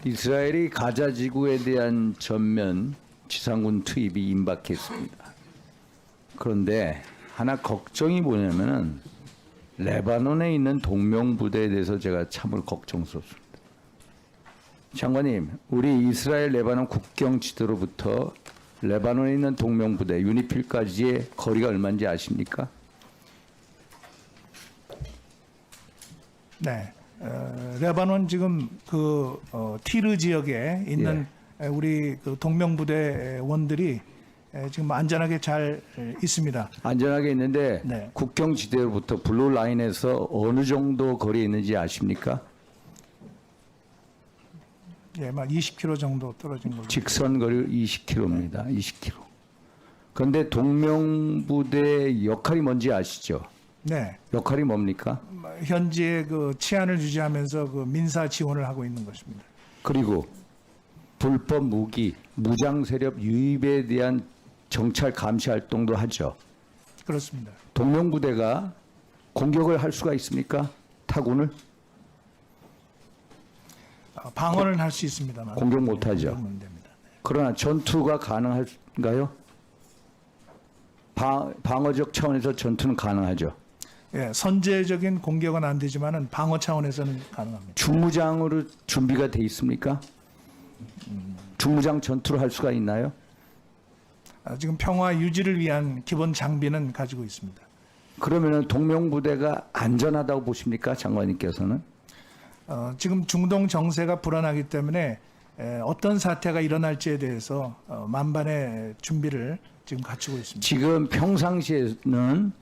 이스라엘이 가자 지구에 대한 전면 지상군 투입이 임박했습니다. 그런데 하나 걱정이 뭐냐면은 레바논에 있는 동명부대에 대해서 제가 참으로 걱정스럽습니다. 장관님, 우리 이스라엘 레바논 국경 지도로부터 레바논에 있는 동명부대 유니필까지의 거리가 얼마인지 아십니까? 네, 레바논 지금 티르 지역에 있는 우리 그 동명부대원들이 지금 안전하게 잘 있습니다. 안전하게 있는데 네. 국경 지대로부터 블루 라인에서 어느 정도 거리에 있는지 아십니까? 예, 막 20km 정도 떨어진 걸로. 직선 거리 20km입니다. 20km. 그런데 동명부대의 역할이 뭔지 아시죠? 네, 역할이 뭡니까? 현지의 그 치안을 유지하면서 그 민사 지원을 하고 있는 것입니다. 그리고 불법 무기, 무장 세력 유입에 대한 정찰 감시 활동도 하죠. 그렇습니다. 동명부대가 공격을 할 수가 있습니까? 타군을? 방어는 할 수 있습니다만 공격 못하죠. 공격은 됩니다. 그러나 전투가 가능한가요? 방어적 차원에서 전투는 가능하죠. 예, 선제적인 공격은 안 되지만은 방어 차원에서는 가능합니다. 중무장으로 준비가 돼 있습니까? 중무장 전투를 할 수가 있나요? 지금 평화 유지를 위한 기본 장비는 가지고 있습니다. 그러면은 동명부대가 안전하다고 보십니까, 장관님께서는? 지금 중동 정세가 불안하기 때문에 어떤 사태가 일어날지에 대해서 만반의 준비를 지금 갖추고 있습니다. 지금 평상시에는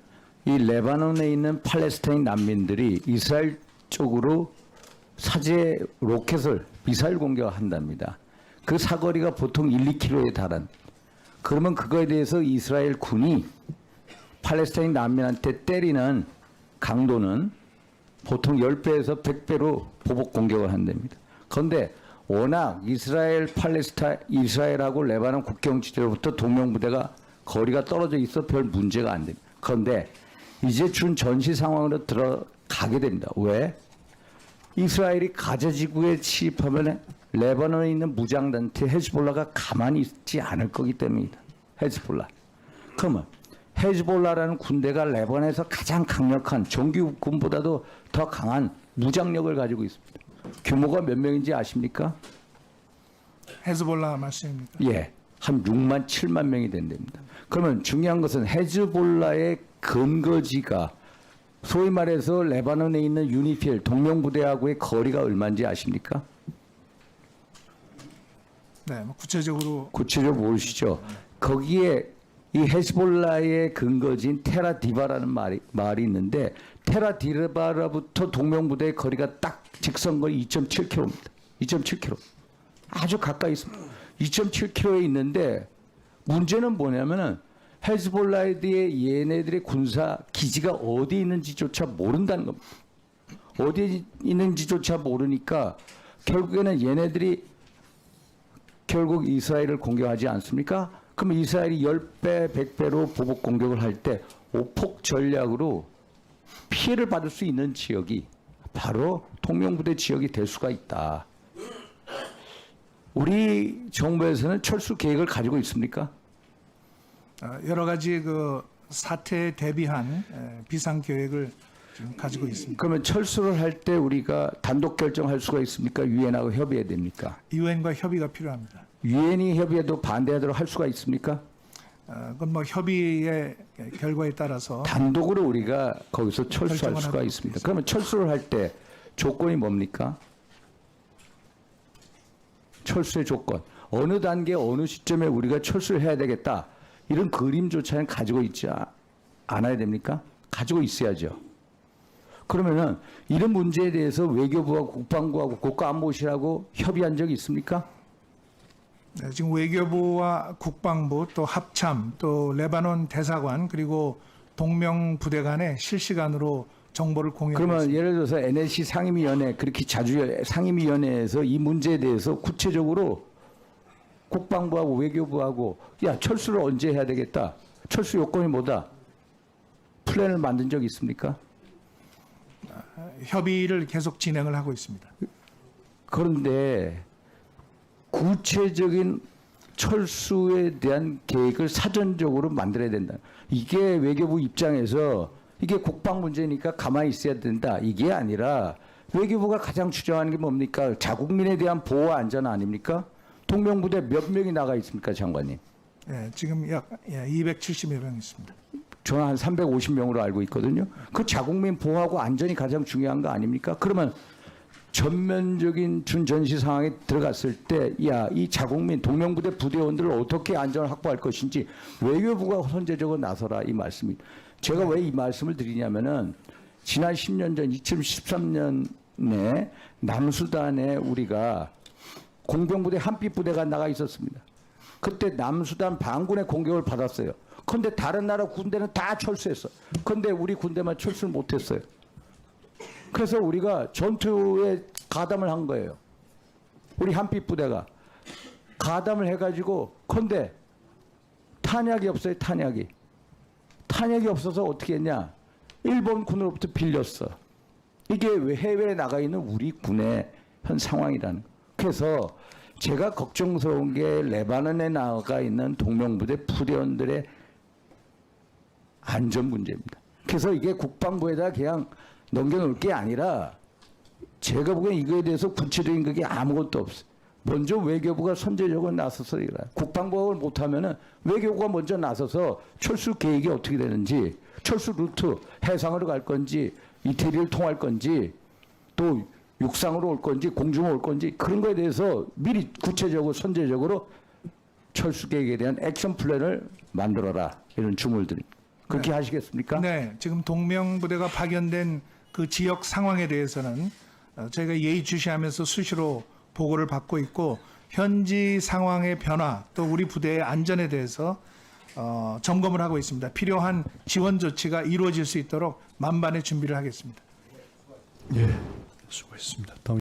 이 레바논에 있는 팔레스타인 난민들이 이스라엘 쪽으로 사제 로켓을 미사일 공격한답니다. 그 사거리가 보통 1-2km에 달한. 그러면 그거에 대해서 이스라엘 군이 팔레스타인 난민한테 때리는 강도는 보통 10배에서 100배로 보복 공격을 한답니다. 그런데 워낙 이스라엘하고 레바논 국경 지대로부터 동명부대가 거리가 떨어져 있어 별 문제가 안 됩니다. 그런데 이제 준 전시 상황으로 들어가게 됩니다. 왜? 이스라엘이 가자 지구에 침입하면 레바논에 있는 무장단체 헤즈볼라가 가만히 있지 않을 거기 때문입니다. 헤즈볼라. 그러면 헤즈볼라라는 군대가 레바논에서 가장 강력한 정규군보다도 더 강한 무장력을 가지고 있습니다. 규모가 몇 명인지 아십니까? 헤즈볼라 말씀입니까? 예, 한 6만 7만 명이 된답니다. 그러면 중요한 것은 헤즈볼라의 근거지가 소위 말해서 레바논에 있는 유니필 동명부대하고의 거리가 얼마인지 아십니까? 네, 뭐 구체적으로 모르시죠? 거기에 이 헤즈볼라의 근거지인 테라디바라는 말이 있는데 테라디바라부터 동명부대의 거리가 딱 직선거리 2.7km입니다. 2.7km. 아주 가까이 있습니다. 2.7km에 있는데 문제는 뭐냐면은 헤즈볼라에 대해 얘네들의 군사 기지가 어디 있는지조차 모른다는 겁니다. 어디 있는지조차 모르니까 결국에는 얘네들이 결국 이스라엘을 공격하지 않습니까? 그럼 이스라엘이 10배, 100배로 보복 공격을 할 때 오폭 전략으로 피해를 받을 수 있는 지역이 바로 동명부대 지역이 될 수가 있다. 우리 정부에서는 철수 계획을 가지고 있습니까? 여러 가지 그 사태에 대비한 비상 계획을 지금 가지고 있습니다. 그러면 철수를 할 때 우리가 단독 결정할 수가 있습니까? 유엔하고 협의해야 됩니까? 유엔과 협의가 필요합니다. 유엔이 협의해도 반대하도록 할 수가 있습니까? 그건 뭐 협의의 결과에 따라서 단독으로 우리가 거기서 철수할 결정을 수가 하도록 있습니다. 그러면 철수를 할 때 조건이 뭡니까? 철수의 조건. 어느 단계, 어느 시점에 우리가 철수를 해야 되겠다. 이런 그림조차는 가지고 있지 않아야 됩니까? 가지고 있어야죠. 그러면은 이런 문제에 대해서 외교부하고 국방부하고 국가안보실하고 협의한 적이 있습니까? 네, 지금 외교부와 국방부 또 합참 또 레바논 대사관 그리고 동명부대 간에 실시간으로 정보를 공유하고 그러면 있습니다. 예를 들어서 NSC 상임위원회 그렇게 자주 상임위원회에서 이 문제에 대해서 구체적으로 국방부하고 외교부하고 야 철수를 언제 해야 되겠다. 철수 요건이 뭐다. 플랜을 만든 적이 있습니까? 협의를 계속 진행을 하고 있습니다. 그런데 구체적인 철수에 대한 계획을 사전적으로 만들어야 된다. 이게 외교부 입장에서 이게 국방 문제니까 가만히 있어야 된다. 이게 아니라 외교부가 가장 주장하는 게 뭡니까? 자국민에 대한 보호와 안전 아닙니까? 동명부대 몇 명이 나가 있습니까, 장관님? 예, 지금 약 270여 명 있습니다. 저는 한 350명으로 알고 있거든요. 그 자국민 보호하고 안전이 가장 중요한 거 아닙니까? 그러면 전면적인 준전시 상황에 들어갔을 때, 야, 이 자국민 동명부대 부대원들을 어떻게 안전을 확보할 것인지 외교부가 선제적으로 나서라 이 말씀이. 제가 왜 이 말씀을 드리냐면은 지난 10년 전 2013년에 남수단에 우리가 공병부대 한빛부대가 나가 있었습니다. 그때 남수단 반군의 공격을 받았어요. 그런데 다른 나라 군대는 다 철수했어. 그런데 우리 군대만 철수를 못했어요. 그래서 우리가 전투에 가담을 한 거예요. 우리 한빛부대가 가담을 해가지고, 그런데 탄약이 없어요. 탄약이 없어서 어떻게 했냐? 일본 군으로부터 빌렸어. 이게 왜 해외에 나가 있는 우리 군의 현 상황이라는 거예요. 그래서 제가 걱정스러운 게 레바논에 나가 있는 동명부대 부대원들의 안전 문제입니다. 그래서 이게 국방부에다 그냥 넘겨놓을 게 아니라 제가 보기엔 이거에 대해서 구체적인 그게 아무것도 없어요. 먼저 외교부가 선제적으로 나서서 이라. 국방부가 못하면은 외교부가 먼저 나서서 철수 계획이 어떻게 되는지, 철수 루트 해상으로 갈 건지, 이태리를 통할 건지, 또 육상으로 올 건지, 공중으로 올 건지 그런 거에 대해서 미리 구체적으로 선제적으로 철수 계획에 대한 액션 플랜을 만들어라 이런 주문을 드립니다. 그렇게 하시겠습니까? 네, 지금 동명부대가 파견된 그 지역 상황에 대해서는 저희가 예의주시하면서 수시로 보고를 받고 있고, 현지 상황의 변화 또 우리 부대의 안전에 대해서 점검을 하고 있습니다. 필요한 지원 조치가 이루어질 수 있도록 만반의 준비를 하겠습니다. 예, 수고했습니다. 다음